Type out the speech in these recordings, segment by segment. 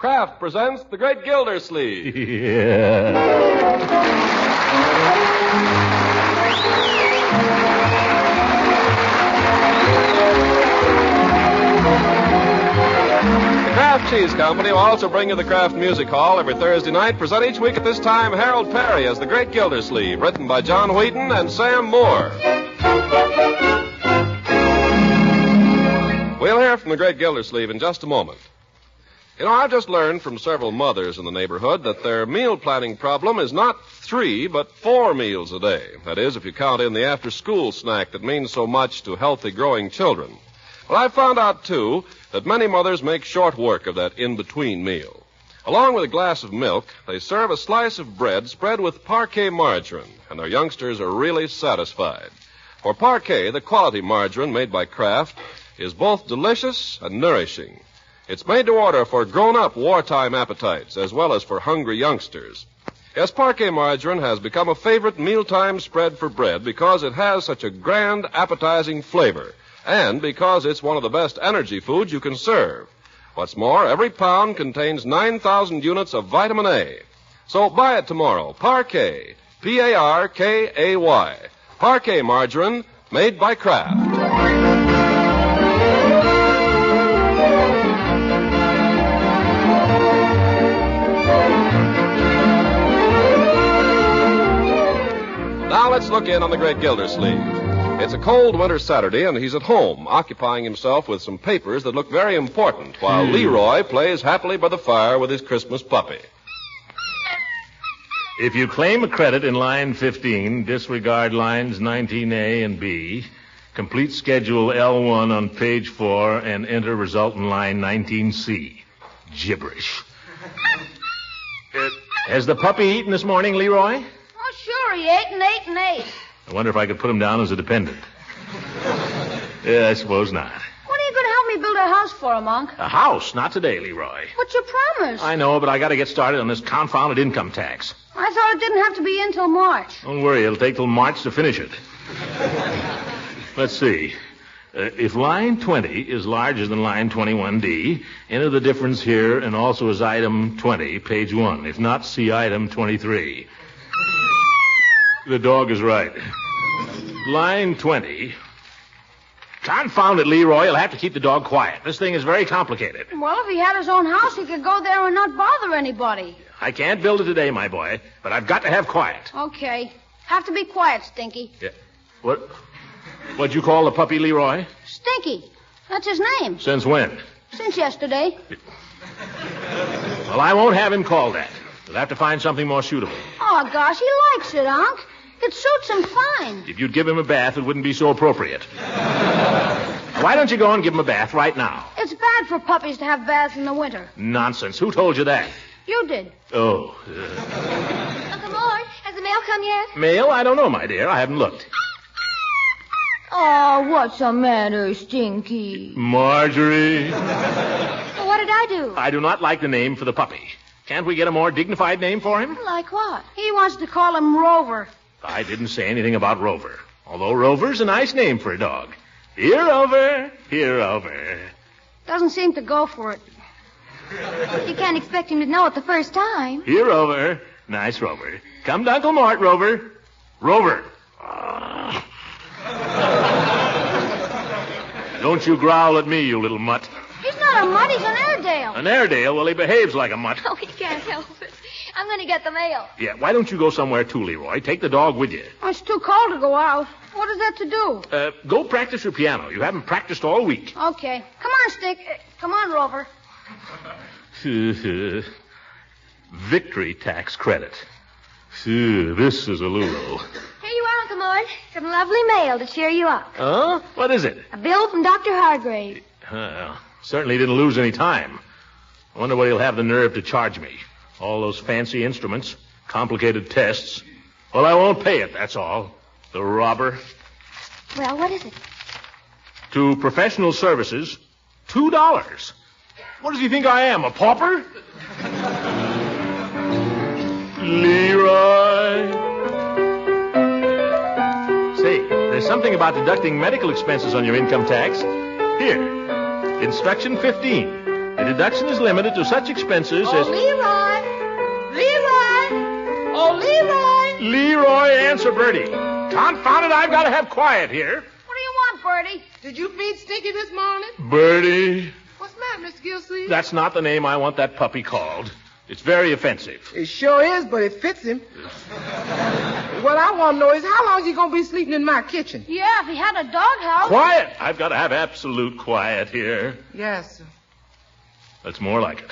Kraft presents The Great Gildersleeve. Yeah. The Kraft Cheese Company will also bring you the Kraft Music Hall every Thursday night. Present each week at this time Harold Peary as The Great Gildersleeve, written by John Wheaton and Sam Moore. We'll hear from The Great Gildersleeve in just a moment. You know, I've just learned from several mothers in the neighborhood that their meal planning problem is not 3, but 4 meals a day. That is, if you count in the after-school snack that means so much to healthy growing children. Well, I've found out, too, that many mothers make short work of that in-between meal. Along with a glass of milk, they serve a slice of bread spread with Parquet margarine, and their youngsters are really satisfied. For Parquet, the quality margarine made by Kraft, is both delicious and nourishing. It's made to order for grown-up wartime appetites as well as for hungry youngsters. Yes, Parquet margarine has become a favorite mealtime spread for bread because it has such a grand, appetizing flavor and because it's one of the best energy foods you can serve. What's more, every pound contains 9,000 units of vitamin A. So buy it tomorrow. Parquet, P-A-R-K-A-Y. Parquet margarine made by Kraft. Now let's look in on the Great Gildersleeve. It's a cold winter Saturday, and he's at home, occupying himself with some papers that look very important, while Leroy plays happily by the fire with his Christmas puppy. If you claim a credit in line 15, disregard lines 19A and B, complete schedule L1 on page 4, and enter result in line 19C. Gibberish. Has the puppy eaten this morning, Leroy? Oh, sure, he ate and ate and ate. I wonder if I could put him down as a dependent. Yeah, I suppose not. When are you going to help me build a house for him, Unc? A house? Not today, Leroy. But you promised. I know, but I got to get started on this confounded income tax. I thought it didn't have to be in till March. Don't worry, it'll take till March to finish it. Let's see. If line 20 is larger than line 21D, enter the difference here and also as item 20, page 1. If not, see item 23. The dog is right. Line 20. Confound it, Leroy. You'll have to keep the dog quiet. This thing is very complicated. Well, if he had his own house, he could go there and not bother anybody. I can't build it today, my boy, but I've got to have quiet. Okay. Have to be quiet, Stinky. Yeah. What'd you call the puppy, Leroy? Stinky. That's his name. Since when? Since yesterday. Well, I won't have him called that. We'll have to find something more suitable. Oh, gosh, he likes it, Unc. It suits him fine. If you'd give him a bath, it wouldn't be so appropriate. Why don't you go and give him a bath right now? It's bad for puppies to have baths in the winter. Nonsense. Who told you that? You did. Oh. Uncle Mort, has the mail come yet? Mail? I don't know, my dear. I haven't looked. Oh, what's the matter, Stinky? Marjorie. Well, what did I do? I do not like the name for the puppy. Can't we get a more dignified name for him? Like what? He wants to call him Rover. I didn't say anything about Rover. Although Rover's a nice name for a dog. Here, Rover. Here, Rover. Doesn't seem to go for it. You can't expect him to know it the first time. Here, Rover. Nice Rover. Come to Uncle Mort, Rover. Rover. Don't you growl at me, you little mutt. He's not a mutt, he's an Airedale. An Airedale? Well, he behaves like a mutt. Oh, he can't help it. I'm going to get the mail. Yeah, why don't you go somewhere too, Leroy? Take the dog with you. Oh, it's too cold to go out. What is that to do? Go practice your piano. You haven't practiced all week. Okay. Come on, Stick. Come on, Rover. Victory tax credit. This is a Lulu. Here you are, Uncle Mort. Some lovely mail to cheer you up. Huh? What is it? A bill from Dr. Hargrave. Certainly didn't lose any time. I wonder what he'll have the nerve to charge me. All those fancy instruments, complicated tests. Well, I won't pay it, that's all. The robber. Well, what is it? To professional services, $2. What does he think I am, a pauper? Leroy. Say, there's something about deducting medical expenses on your income tax. Here, instruction 15. The deduction is limited to such expenses as... Leroy! Oh, Leroy! Leroy, answer Bertie. Confound it, I've got to have quiet here. What do you want, Bertie? Did you feed Stinky this morning? Bertie. What's the matter, Mr. Gildersleeve? That's not the name I want that puppy called. It's very offensive. It sure is, but it fits him. What I want to know is how long is he going to be sleeping in my kitchen? Yeah, if he had a doghouse. Quiet! I've got to have absolute quiet here. Yes, sir. That's more like it.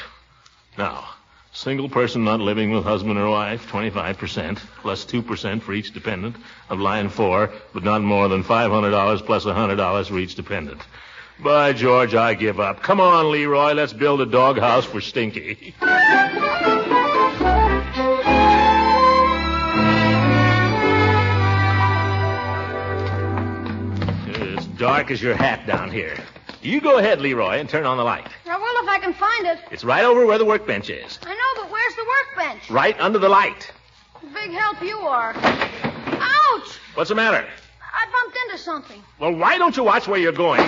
Now, single person not living with husband or wife, 25%, plus 2% for each dependent of line 4, but not more than $500 plus $100 for each dependent. By George, I give up. Come on, Leroy, let's build a doghouse for Stinky. It's dark as your hat down here. You go ahead, Leroy, and turn on the light. I will if I can find it. It's right over where the workbench is. I know, but where's the workbench? Right under the light. Big help you are. Ouch! What's the matter? I bumped into something. Well, why don't you watch where you're going?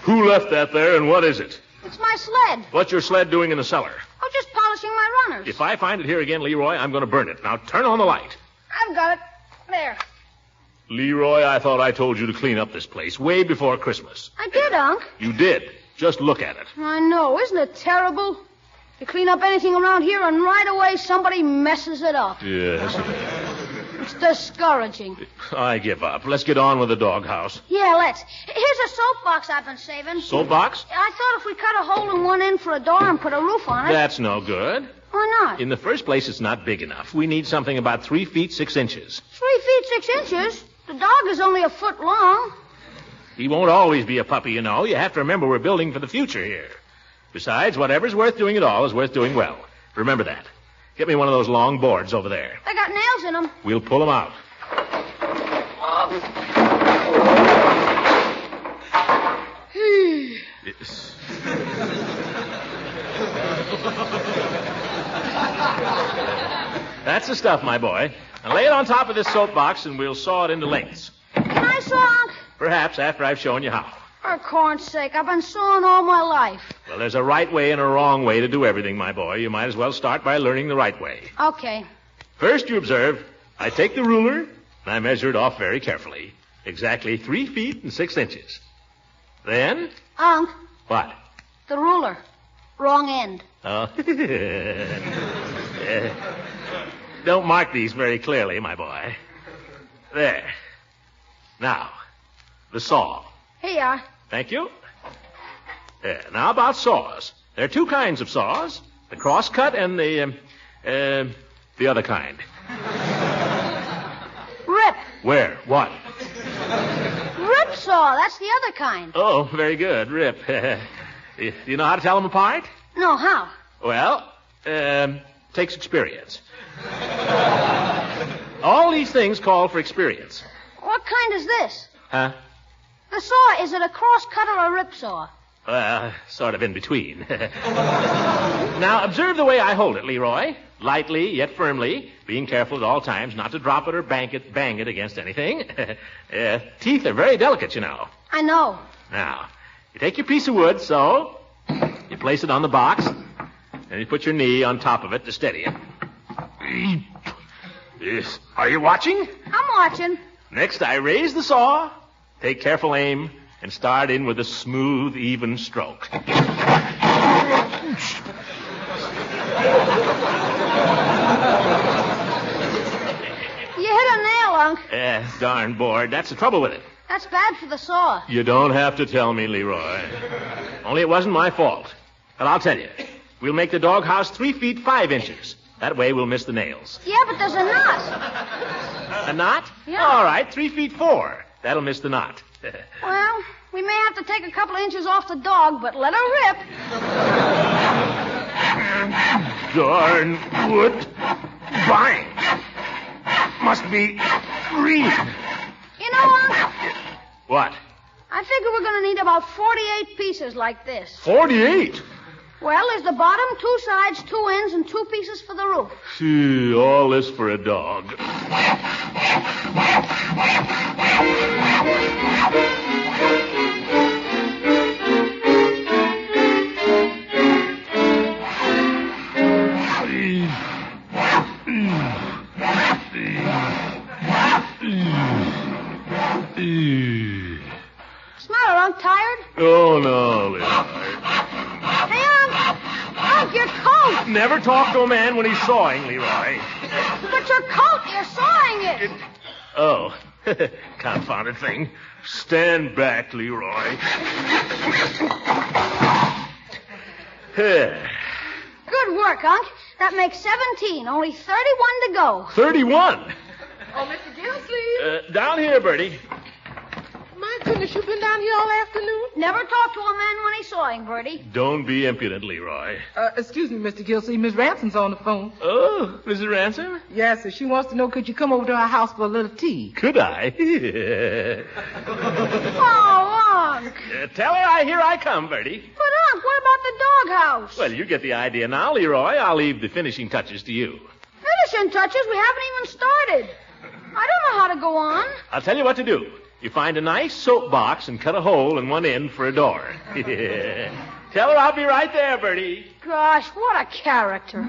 Who left that there, and what is it? It's my sled. What's your sled doing in the cellar? Oh, just polishing my runners. If I find it here again, Leroy, I'm going to burn it. Now, turn on the light. I've got it. There. Leroy, I thought I told you to clean up this place way before Christmas. I did, Unc. You did. Just look at it. I know. Isn't it terrible? You clean up anything around here, and right away somebody messes it up. Yes. It's discouraging. I give up. Let's get on with the doghouse. Yeah, let's. Here's a soapbox I've been saving. Soapbox? I thought if we cut a hole in one end for a door and put a roof on it. That's no good. Why not? In the first place, it's not big enough. We need something about 3 feet 6 inches. 3 feet 6 inches? The dog is only a foot long. He won't always be a puppy, you know. You have to remember we're building for the future here. Besides, whatever's worth doing at all is worth doing well. Remember that. Get me one of those long boards over there. They got nails in them. We'll pull them out. That's the stuff, my boy. Now lay it on top of this soapbox and we'll saw it into lengths. Can I saw, Unc? Perhaps after I've shown you how. For corn's sake, I've been sawing all my life. Well, there's a right way and a wrong way to do everything, my boy. You might as well start by learning the right way. Okay. First, you observe, I take the ruler and I measure it off very carefully. Exactly 3 feet and 6 inches. Then? Unc. What? The ruler. Wrong end. Oh. Don't mark these very clearly, my boy. There. Now, the saw. Here you are. Thank you. Now about saws. There are 2 kinds of saws. The cross-cut and the other kind. Rip. Where? What? Rip saw. That's the other kind. Oh, very good. Rip. Do you know how to tell them apart? No, how? Well, takes experience. All these things call for experience. What kind is this? Huh? The saw, is it a cross-cut or a rip saw? Sort of in between. Now, observe the way I hold it, Leroy. Lightly, yet firmly, being careful at all times not to drop it or bang it against anything. Teeth are very delicate, you know. I know. Now, you take your piece of wood, so. You place it on the box, and you put your knee on top of it to steady it. Yes. Are you watching? I'm watching. Next, I raise the saw, take careful aim, and start in with a smooth, even stroke. You hit a nail, Unc. Darn bored. That's the trouble with it. That's bad for the saw. You don't have to tell me, Leroy. Only it wasn't my fault. But I'll tell you. We'll make the doghouse 3 feet 5 inches. That way we'll miss the nails. Yeah, but there's a knot. A knot? Yeah. All right, 3 feet 4. That'll miss the knot. Well, we may have to take a couple of inches off the dog, but let her rip. Darn wood. Bang. Must be green. You know, Unc, What? I figure we're going to need about 48 pieces like this. 48? Well, there's the bottom, 2 sides, 2 ends, and 2 pieces for the roof. Gee, all this for a dog. Oh, no, Leroy. Hey, Unc, your coat. Never talk to a man when he's sawing, Leroy. But your coat, you're sawing it. Oh, confounded thing. Stand back, Leroy. Good work, Unc. That makes 17. Only 31 to go. 31? Oh, Mr. Gildersleeve. Down here, Bertie. My goodness, you've been down here all afternoon? Never talk to a man when he's sawing, Bertie. Don't be impudent, Leroy. Excuse me, Mr. Gildersleeve. Miss Ransom's on the phone. Oh, Mrs. Ransom? Yes, sir. She wants to know, could you come over to our house for a little tea? Could I? Oh, Unc. Tell her here I come, Bertie. But, Unc, what about the doghouse? Well, you get the idea now, Leroy. I'll leave the finishing touches to you. Finishing touches? We haven't even started. I don't know how to go on. I'll tell you what to do. You find a nice soap box and cut a hole in one end for a door. Tell her I'll be right there, Bertie. Gosh, what a character.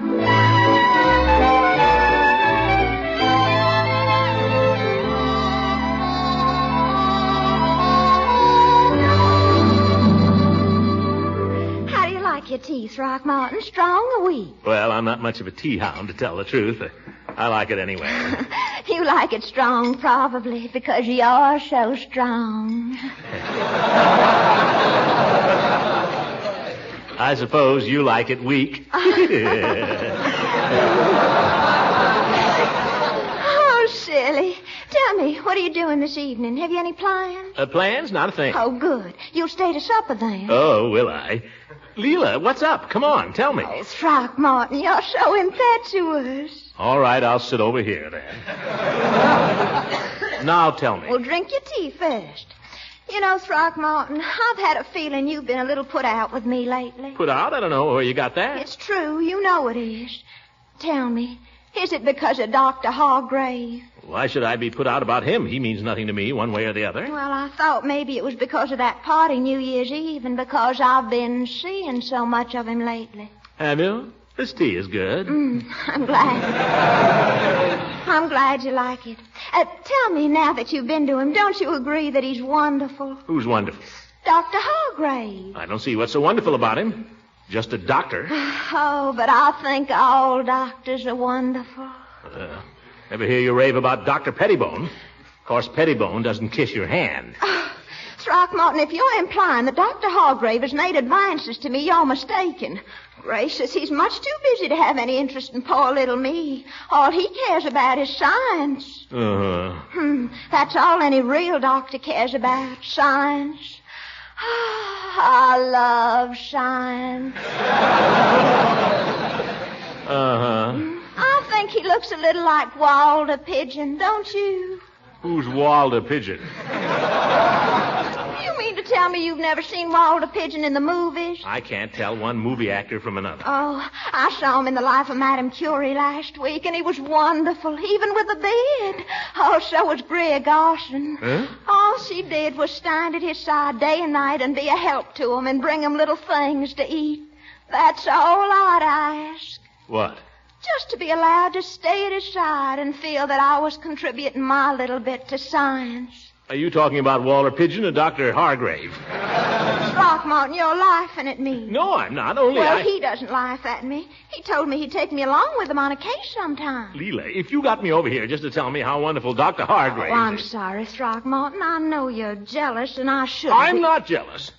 How do you like your tea, Throckmorton? Strong or weak? Well, I'm not much of a tea hound, to tell the truth. I like it anyway. You like it strong, probably, because you're so strong. I suppose you like it weak. Oh, silly. Tell me, what are you doing this evening? Have you any plans? Plans? Not a thing. Oh, good. You'll stay to supper then. Oh, will I? Leela, what's up? Come on, tell me. Oh, Throckmorton, you're so impetuous. All right, I'll sit over here then. Now tell me. Well, drink your tea first. You know, Throckmorton, I've had a feeling you've been a little put out with me lately. Put out? I don't know where you got that. It's true. You know it is. Tell me, is it because of Dr. Hargrave? Why should I be put out about him? He means nothing to me, one way or the other. Well, I thought maybe it was because of that party New Year's Eve and because I've been seeing so much of him lately. Have you? This tea is good. I'm glad. I'm glad you like it. Tell me, now that you've been to him, don't you agree that he's wonderful? Who's wonderful? Dr. Hargrave. I don't see what's so wonderful about him. Just a doctor. Oh, but I think all doctors are wonderful. Ever hear you rave about Dr. Pettibone? Of course, Pettibone doesn't kiss your hand. Throckmorton, if you're implying that Dr. Hargrave has made advances to me, you're mistaken. Gracious, he's much too busy to have any interest in poor little me. All he cares about is science. That's all any real doctor cares about, science. I love science. I think he looks a little like Walter Pigeon, don't you? Who's Walter Pigeon? You mean to tell me you've never seen Walter Pigeon in the movies? I can't tell one movie actor from another. Oh, I saw him in The Life of Madame Curie last week, and he was wonderful, even with a beard. Oh, so was Greer Garson. Huh? All she did was stand at his side day and night and be a help to him and bring him little things to eat. That's all I'd ask. What? Just to be allowed to stay at his side and feel that I was contributing my little bit to science. Are you talking about Walter Pigeon or Dr. Hargrave? Throckmorton, you're laughing at me. No, I'm not. Only Well, he doesn't laugh at me. He told me he'd take me along with him on a case sometime. Leela, if you got me over here just to tell me how wonderful Dr. Hargrave Oh, I'm is... sorry, Throckmorton. I know you're jealous, and I shouldn't I'm be. not jealous.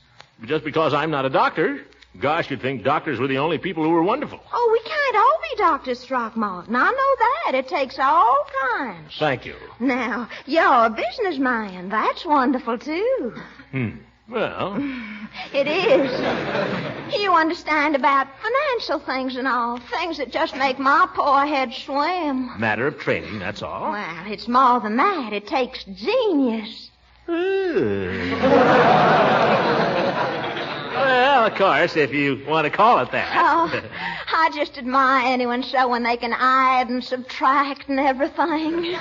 Just because I'm not a doctor... Gosh, you'd think doctors were the only people who were wonderful. Oh, we can't all be doctors, Throckmorton. I know that. It takes all kinds. Thank you. Now, you're a businessman. That's wonderful, too. Well... It is. You understand about financial things and all. Things that just make my poor head swim. Matter of training, that's all. Well, it's more than that. It takes genius. Well, of course, if you want to call it that. Oh, I just admire anyone so when they can add and subtract and everything.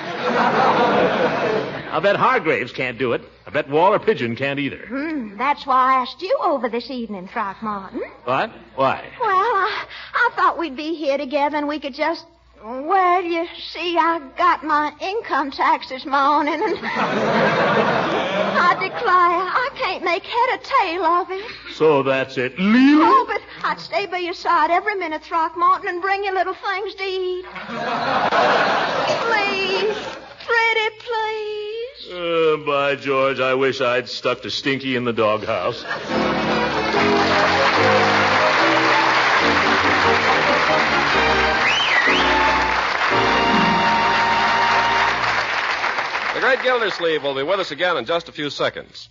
I'll bet Hargraves can't do it. I bet Walter Pigeon can't either. That's why I asked you over this evening, Throckmorton. What? Why? Well, I thought we'd be here together and we could just... Well, you see, I got my income tax this morning, and I I declare, I can't make head or tail of it. So that's it. Leela? Oh, but I'd stay by your side every minute, Throckmorton, and bring you little things to eat. Please. Pretty please. By George, I wish I'd stuck to Stinky in the doghouse. The Great Gildersleeve will be with us again in just a few seconds.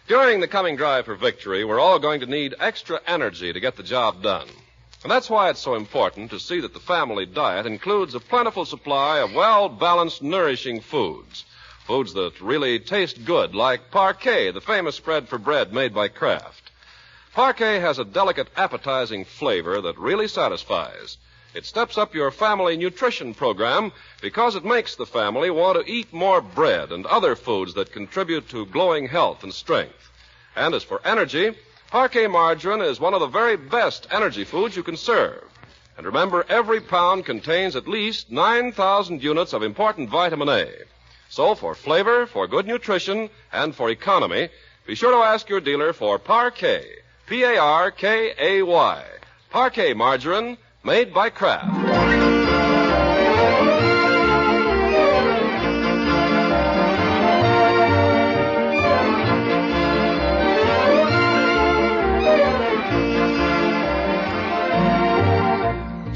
During the coming drive for victory, we're all going to need extra energy to get the job done. And that's why it's so important to see that the family diet includes a plentiful supply of well-balanced, nourishing foods. Foods that really taste good, like parquet, the famous spread for bread made by Kraft. Parquet has a delicate, appetizing flavor that really satisfies. It steps up your family nutrition program because it makes the family want to eat more bread and other foods that contribute to glowing health and strength. And as for energy, Parquet margarine is one of the very best energy foods you can serve. And remember, every pound contains at least 9,000 units of important vitamin A. So for flavor, for good nutrition, and for economy, be sure to ask your dealer for Parquet, P-A-R-K-A-Y. Parquet margarine, made by Kraft.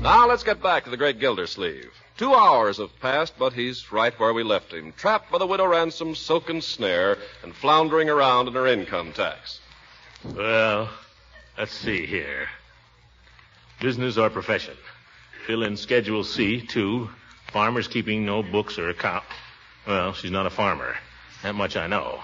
Now let's get back to the Great Gildersleeve. 2 hours have passed, but he's right where we left him, trapped by the Widow Ransom's silken snare and floundering around in her income tax. Well, let's see here. Business or profession? Fill in Schedule C, 2. Farmers keeping no books or account. Well, she's not a farmer. That much I know.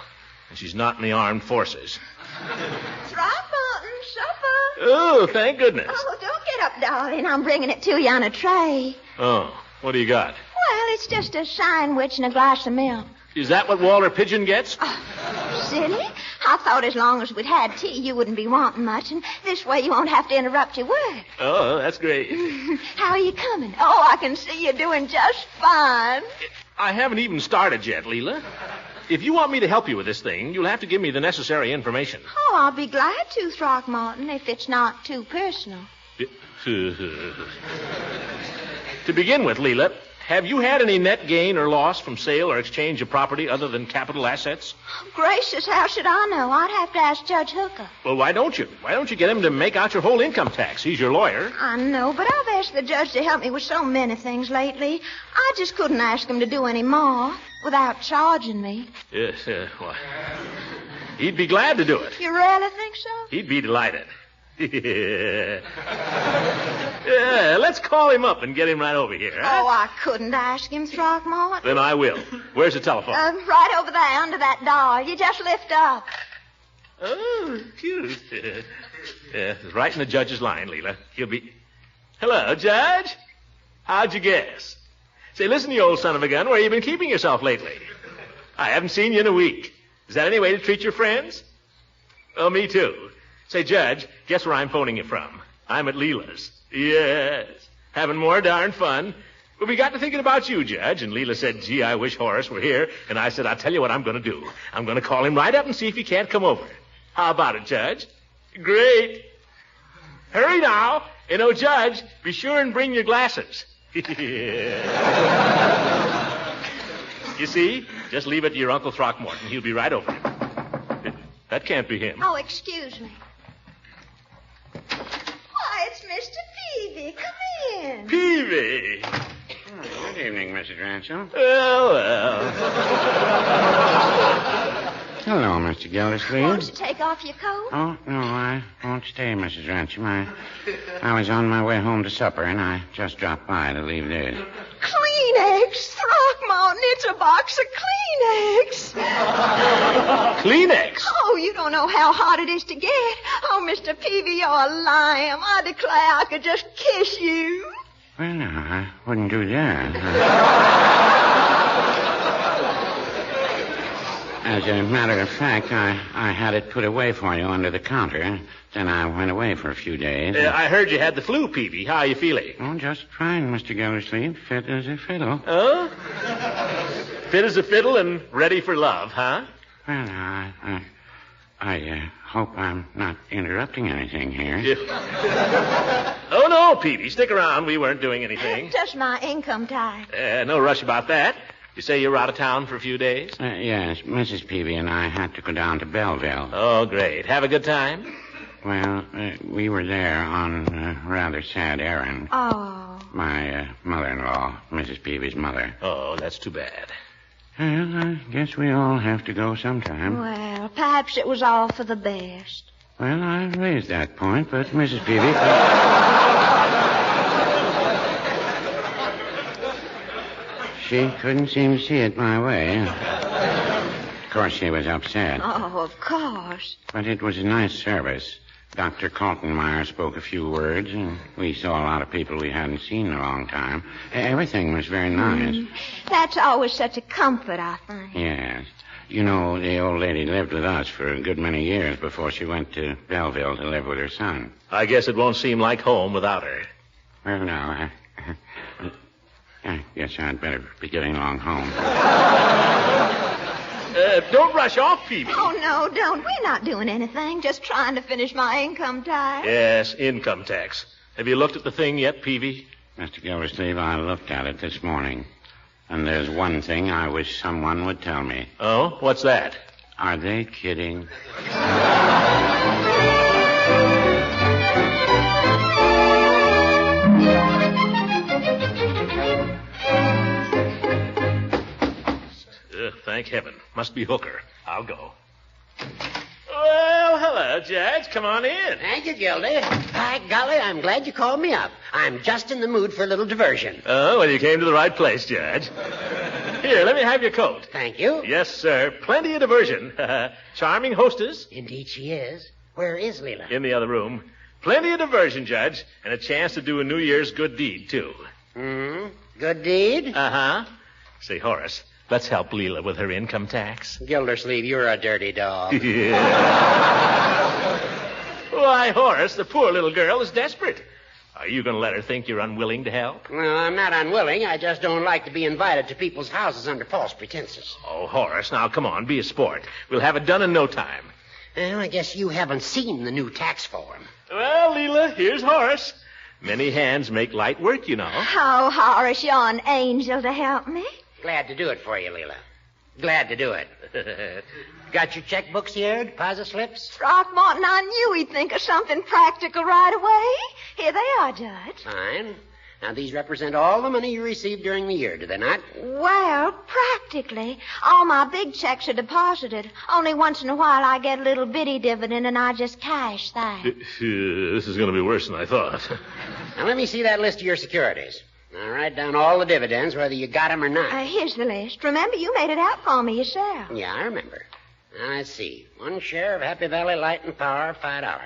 And she's not in the armed forces. Throckmorton, supper. Oh, thank goodness. Oh, don't get up, darling. I'm bringing it to you on a tray. Oh, what do you got? Well, it's just a sandwich and a glass of milk. Is that what Walter Pigeon gets? Oh, silly. I thought as long as we'd had tea, you wouldn't be wanting much, and this way you won't have to interrupt your work. Oh, that's great. How are you coming? Oh, I can see you're doing just fine. I haven't even started yet, Leela. If you want me to help you with this thing, you'll have to give me the necessary information. Oh, I'll be glad to, Throckmorton, if it's not too personal. To begin with, Leela, have you had any net gain or loss from sale or exchange of property other than capital assets? Gracious, how should I know? I'd have to ask Judge Hooker. Well, why don't you? Why don't you get him to make out your whole income tax? He's your lawyer. I know, but I've asked the judge to help me with so many things lately. I just couldn't ask him to do any more without charging me. Yes, why? He'd be glad to do it. You really think so? He'd be delighted. Yeah, let's call him up and get him right over here. Huh? Oh, I couldn't ask him, Throckmorton. Then I will. Where's the telephone? Right over there under that door. You just lift up. Oh, cute. Yeah, it's right in the judge's line, Leela. He'll be... Hello, Judge. How'd you guess? Say, listen, you old son of a gun, where you been keeping yourself lately? I haven't seen you in a week. Is that any way to treat your friends? Oh, me too. Say, Judge, guess where I'm phoning you from? I'm at Leela's. Yes. Having more darn fun. Well, we got to thinking about you, Judge, and Leela said, gee, I wish Horace were here. And I said, I'll tell you what I'm going to do. I'm going to call him right up and see if he can't come over. How about it, Judge? Great. Hurry now. And, oh, Judge, be sure and bring your glasses. You see? Just leave it to your Uncle Throckmorton. He'll be right over. That can't be him. Oh, excuse me. Why, it's Mr. Peavy. Come in. Peavy. Good evening, Mrs. Ransom. Well. Hello, Mr. Gildersleeve. Won't you take off your coat? Oh, no, I won't stay, Mrs. Ransom. I was on my way home to supper, and I just dropped by to leave this. Kleenex, Throckmorton, it's a box of Kleenex. Kleenex? Oh, you don't know how hard it is to get. Oh, Mr. Peavy, you're a lamb. I declare I could just kiss you. Well, no, I wouldn't do that. As a matter of fact, I had it put away for you under the counter. Then I went away for a few days. I heard you had the flu, Peavy. How are you feeling? Oh, just fine, Mr. Gildersleeve. Fit as a fiddle. Oh? Fit as a fiddle and ready for love, huh? Well, I hope I'm not interrupting anything here. Oh, no, Peavy. Stick around. We weren't doing anything. Just my income tax. No rush about that. You say you were out of town for a few days? Yes, Mrs. Peavy and I had to go down to Belleville. Oh, great. Have a good time? Well, we were there on a rather sad errand. Oh. My mother-in-law, Mrs. Peavy's mother. Oh, that's too bad. Well, I guess we all have to go sometime. Well, perhaps it was all for the best. Well, I raised that point, but Mrs. Peavy... She couldn't seem to see it my way. Of course, she was upset. Oh, of course. But it was a nice service. Dr. Kaltenmeyer spoke a few words, and we saw a lot of people we hadn't seen in a long time. Everything was very nice. That's always such a comfort, I think. Yes. You know, the old lady lived with us for a good many years before she went to Belleville to live with her son. I guess it won't seem like home without her. Well, no, I guess I'd better be getting along home. Don't rush off, Peavy. Oh, no, don't. We're not doing anything. Just trying to finish my income tax. Yes, income tax. Have you looked at the thing yet, Peavy? Mr. Gildersleeve, I looked at it this morning. And there's one thing I wish someone would tell me. Oh? What's that? Are they kidding? Thank heaven. Must be Hooker. I'll go. Well, hello, Judge. Come on in. Thank you, Gildy. By golly, I'm glad you called me up. I'm just in the mood for a little diversion. Oh, well, you came to the right place, Judge. Here, let me have your coat. Thank you. Yes, sir. Plenty of diversion. Charming hostess. Indeed she is. Where is Leela? In the other room. Plenty of diversion, Judge, and a chance to do a New Year's good deed, too. Good deed? Uh-huh. Say, Horace, let's help Leela with her income tax. Gildersleeve, you're a dirty dog. Yeah. Why, Horace, the poor little girl is desperate. Are you going to let her think you're unwilling to help? Well, I'm not unwilling. I just don't like to be invited to people's houses under false pretenses. Oh, Horace, now come on, be a sport. We'll have it done in no time. Well, I guess you haven't seen the new tax form. Well, Leela, here's Horace. Many hands make light work, you know. Oh, Horace, you're an angel to help me. Glad to do it for you, Leela. Glad to do it. Got your checkbooks here, deposit slips? Throckmorton, I knew he'd think of something practical right away. Here they are, Judge. Fine. Now, these represent all the money you received during the year, do they not? Well, practically. All my big checks are deposited. Only once in a while I get a little bitty dividend, and I just cash that. This is going to be worse than I thought. Now, let me see that list of your securities. Now, write down all the dividends, whether you got them or not. Here's the list. Remember, you made it out for me yourself. Yeah, I remember. Now, let's see. 1 share of Happy Valley Light and Power, $5.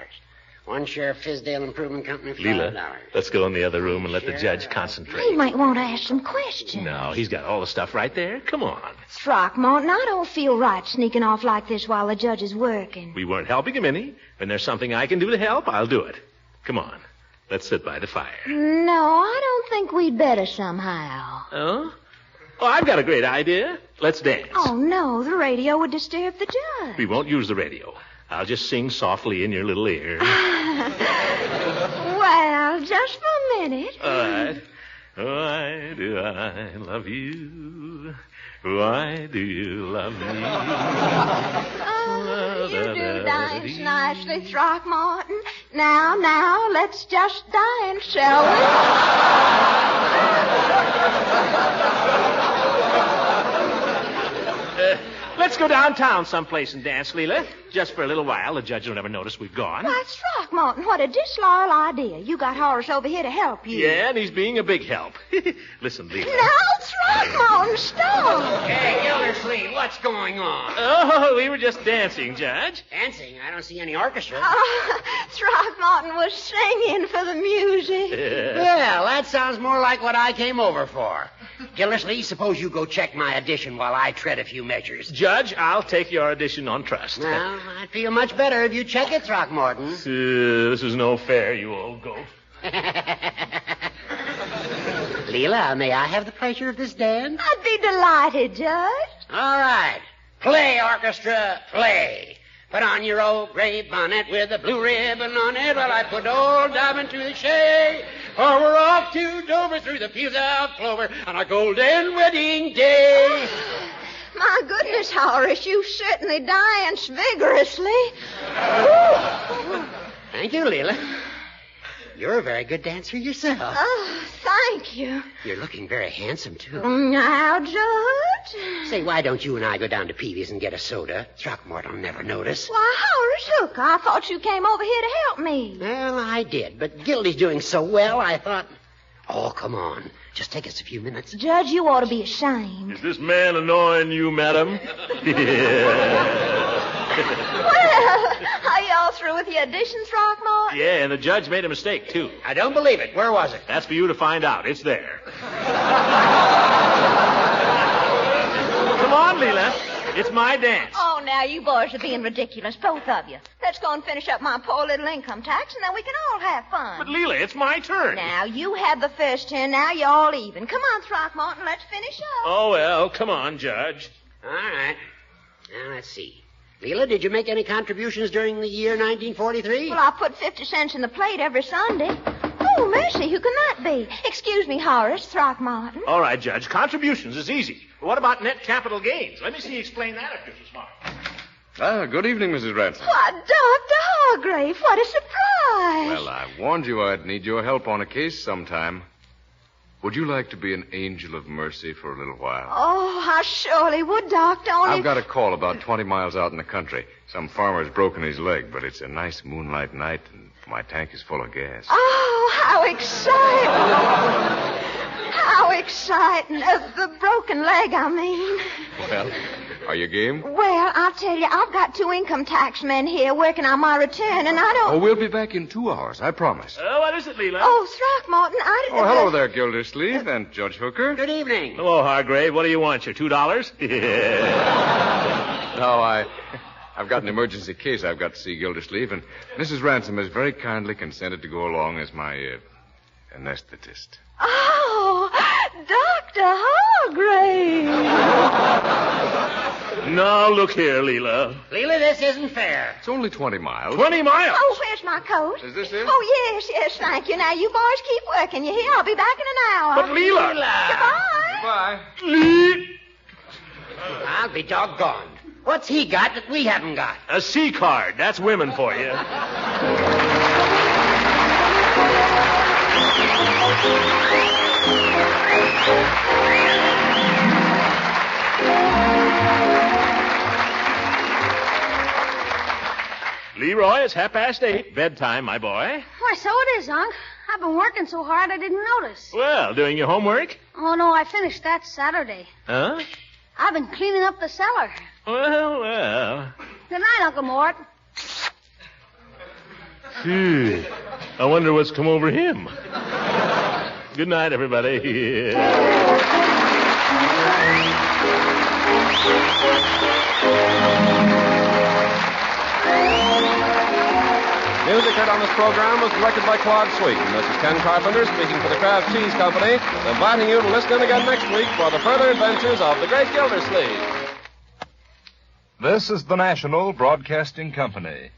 1 share of Fizdale Improvement Company, $5. Leela, let's go in the other room and let the judge concentrate. He might want to ask some questions. No, he's got all the stuff right there. Come on. Throckmorton, I don't feel right sneaking off like this while the judge is working. We weren't helping him any. When there's something I can do to help, I'll do it. Come on. Let's sit by the fire. No, I don't think we'd better somehow. Oh? Oh, I've got a great idea. Let's dance. Oh, no, the radio would disturb the judge. We won't use the radio. I'll just sing softly in your little ear. Well, just for a minute. All right. Why do I love you? Why do you love me? Oh, you do dance nicely, Throckmorton. Now, let's just dance, shall we? Let's go downtown someplace and dance, Leela. Just for a little while. The judge will never notice we've gone. Why, Throckmorton, what a disloyal idea. You got Horace over here to help you. Yeah, and he's being a big help. Listen, Leela. No, Throckmorton, stop. Hey, Gildersleeve, what's going on? Oh, we were just dancing, Judge. Dancing? I don't see any orchestra. Throckmorton was singing for the music. Well, that sounds more like what I came over for. Gildersleeve, suppose you go check my audition while I tread a few measures. Judge, I'll take your audition on trust. Well, I'd feel much better if you check it, Throckmorton. This is no fair, you old goat. Leela, may I have the pleasure of this dance? I'd be delighted, Judge. All right. Play, orchestra, play. Put on your old gray bonnet with a blue ribbon on it while I put old Dobbin to the shade. For we're off to Dover through the fields of clover on our golden wedding day. My goodness, Horace, you certainly dance vigorously. Thank you, Leela. You're a very good dancer yourself. Oh, thank you. You're looking very handsome, too. Now, George. Say, why don't you and I go down to Peavy's and get a soda? Throckmorton will never notice. Why, Horace Hooker, I thought you came over here to help me. Well, I did, but Gildy's doing so well, I thought... Oh, come on. Just take us a few minutes. Judge, you ought to be ashamed. Is this man annoying you, madam? Well, are y'all through with your auditions, Throckmorton? Yeah, and the judge made a mistake, too. I don't believe it. Where was it? That's for you to find out. It's there. Come on, Leela. It's my dance. Oh, now you boys are being ridiculous, both of you. Let's go and finish up my poor little income tax, and then we can all have fun. But, Leela, it's my turn. Now, you had the first turn. Now you're all even. Come on, Throckmorton, let's finish up. Oh, well, come on, Judge. All right. Now, let's see. Leela, did you make any contributions during the year 1943? Well, I put 50 cents in the plate every Sunday. Oh, mercy, who can that be? Excuse me, Horace, Throckmorton. All right, Judge. Contributions is easy. But what about net capital gains? Let me see you explain that if you're so smart. Good evening, Mrs. Ransom. Why, Dr. Hargrave, what a surprise. Well, I warned you I'd need your help on a case sometime. Would you like to be an angel of mercy for a little while? Oh, I surely would, Doctor. Only... I've got a call about 20 miles out in the country. Some farmer's broken his leg, but it's a nice moonlight night, and my tank is full of gas. Oh, how exciting. How exciting. The broken leg, I mean. Well, are you game? Well, I'll tell you, I've got 2 income tax men here working on my return, and I don't... Oh, we'll be back in 2 hours, I promise. What is it, Leela? Oh, Throckmorton, I didn't... Oh, hello there, Gildersleeve and Judge Hooker. Good evening. Hello, Hargrave. What do you want, your $2? No, I've got an emergency case I've got to see Gildersleeve, and Mrs. Ransom has very kindly consented to go along as my anesthetist. Oh, Dr. Hargrave. Now, look here, Leela. Leela, this isn't fair. It's only 20 miles. 20 miles? Oh, where's my coat? Is this it? Oh, yes, thank you. Now, you boys keep working. You hear? I'll be back in an hour. But, Leela. Goodbye. Goodbye. I'll be doggone. What's he got that we haven't got? A C card. That's women for you. Leroy, it's 8:30. Bedtime, my boy. Why, so it is, Unc. I've been working so hard I didn't notice. Well, doing your homework? Oh, no, I finished that Saturday. Huh? I've been cleaning up the cellar. Well. Good night, Uncle Mort. Phew. I wonder what's come over him. Good night, everybody. Music heard on this program was directed by Claude Sweet. And this is Ken Carpenter speaking for the Kraft Cheese Company, inviting you to listen in again next week for the further adventures of the Great Gildersleeve. This is the National Broadcasting Company.